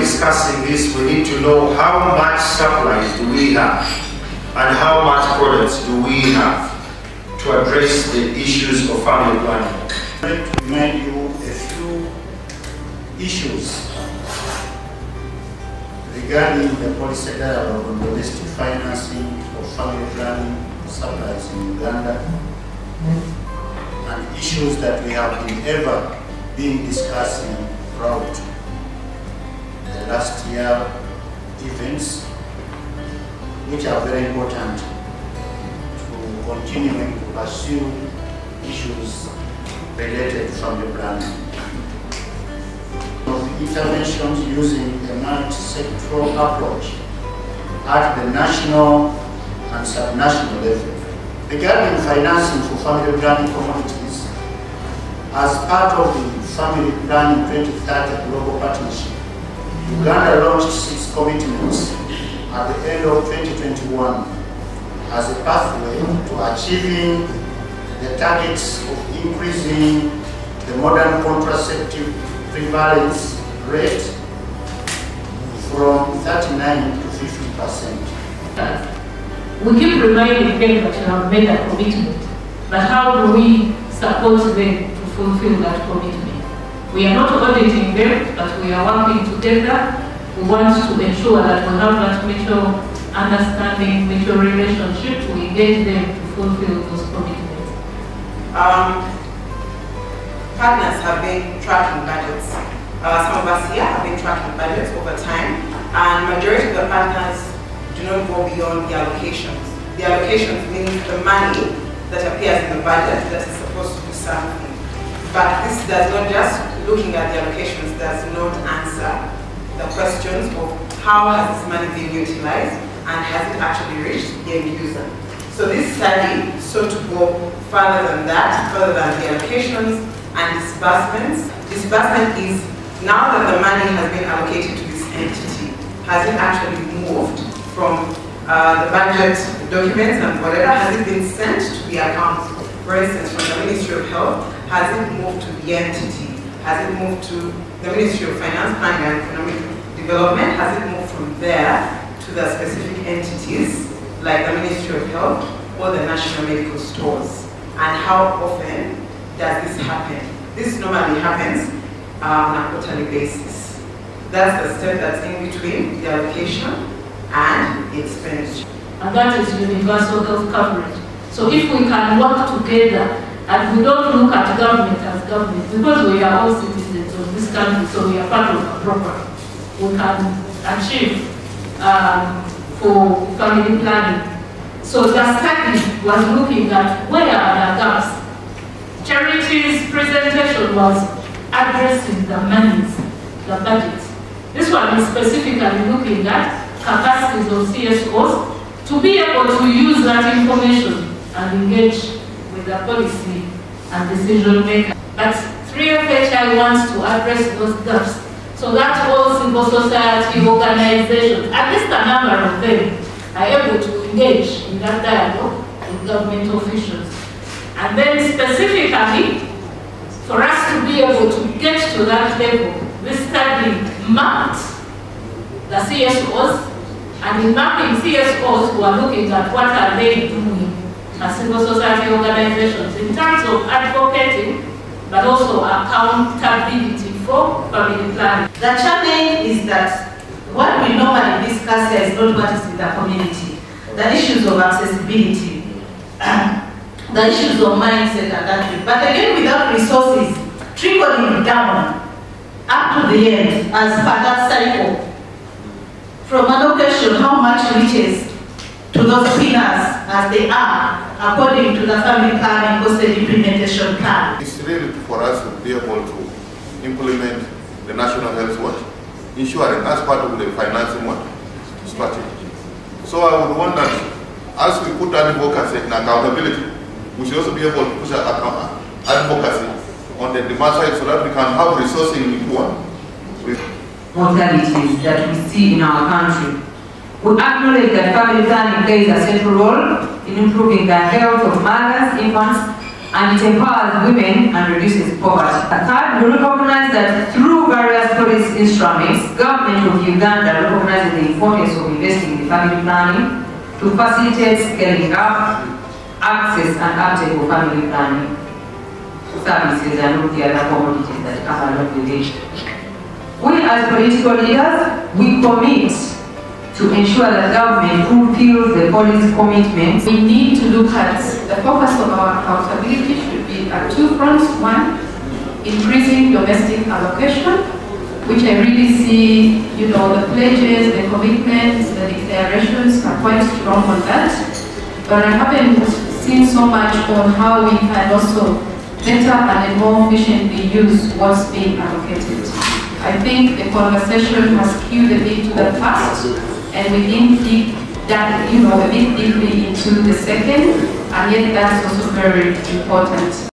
discussing this, we need to know how much supplies do we have and how much products do we have to address the issues of family planning. I'd like to remind you a few issues regarding the policy dialogue on domestic financing of family planning supplies in Uganda, and issues that we have been discussing throughout the last year events, which are very important to continuing to pursue issues related to family planning. Of interventions using a multi-sectoral approach at the national and subnational level. Regarding financing for family planning communities, as part of the Family Planning 2030 Global Partnership, Uganda launched 6 commitments at the end of 2021 as a pathway to achieving the targets of increasing the modern contraceptive prevalence rate from 39 to 50%. We keep reminding them that you have made a commitment, but how do we support them to fulfill that commitment? We are not auditing them, but we are working together. We want to ensure that we have that mutual understanding, mutual relationship to engage them to fulfill those commitments. Partners have been tracking budgets. Some of us here have been tracking budgets over time, and majority of the partners do not go beyond the allocations. The allocations means the money that appears in the budget that is supposed to do something. But this does not just, looking at the allocations does not answer the questions of how has this money been utilized and has it actually reached the end user. So this study sought to go further than that, further than the allocations and disbursements. Disbursement is, now that the money has been allocated to this entity, has it actually moved from the budget documents and whatever, has it been sent to the account? For instance, from the Ministry of Health, has it moved to the entity? Has it moved to the Ministry of Finance, Planning and Economic Development? Has it moved from there to the specific entities like the Ministry of Health or the National Medical Stores? And how often does this happen? This normally happens on a quarterly basis. That's the step that's in between the allocation and the expenditure. And that is universal health coverage. So if we can work together and we don't look at government as government, because we are all citizens of this country, so we are part of a program, we can achieve for family planning. So the study was looking at where are the gaps. Charity's presentation was addressing the monies, the budgets. This one is specifically looking at capacities of CSOs to be able to use that information and engage with the policy and decision maker. But 3FHI wants to address those gaps. So that all civil society organizations, at least a number of them, are able to engage in that dialogue with government officials. And then specifically, for us to be able to get to that level, this study mapped the CSOs, and in mapping CSOs, we are looking at what are they doing as civil society organizations in terms of advocating, but also accountability for family planning. The challenge is that what we normally discuss here is not what is in the community. The issues of accessibility, the issues of mindset and that. But again, without resources, trickling down up to the end as per that cycle. From allocation, how much reaches to those winners as they are according to the family planning hosted implementation plan. It's really for us to be able to implement the National Health Watch, ensuring as part of the financing strategy. So I would want that as we put advocacy and accountability, we should also be able to push advocacy on the demand side so that we can have resourcing in one. Modalities that we see in our country. We acknowledge that family planning plays a central role in improving the health of mothers, infants, and it empowers women and reduces poverty. Third, we recognize that through various policy instruments, government of Uganda recognizes the importance of investing in family planning to facilitate scaling up, access and uptake of family planning services and all the other commodities that come along with it. We as political leaders, we commit to ensure that government fulfills the policy commitments. We need to look at the focus of our accountability should be at two fronts. One, increasing domestic allocation, which I really see, the pledges, the commitments, the declarations are quite strong on that. But I haven't seen so much on how we can also better and more efficiently use what's being allocated. I think the conversation has skewed a bit to the past, and we didn't dig that, a bit deeply into the second, and yet that's also very important.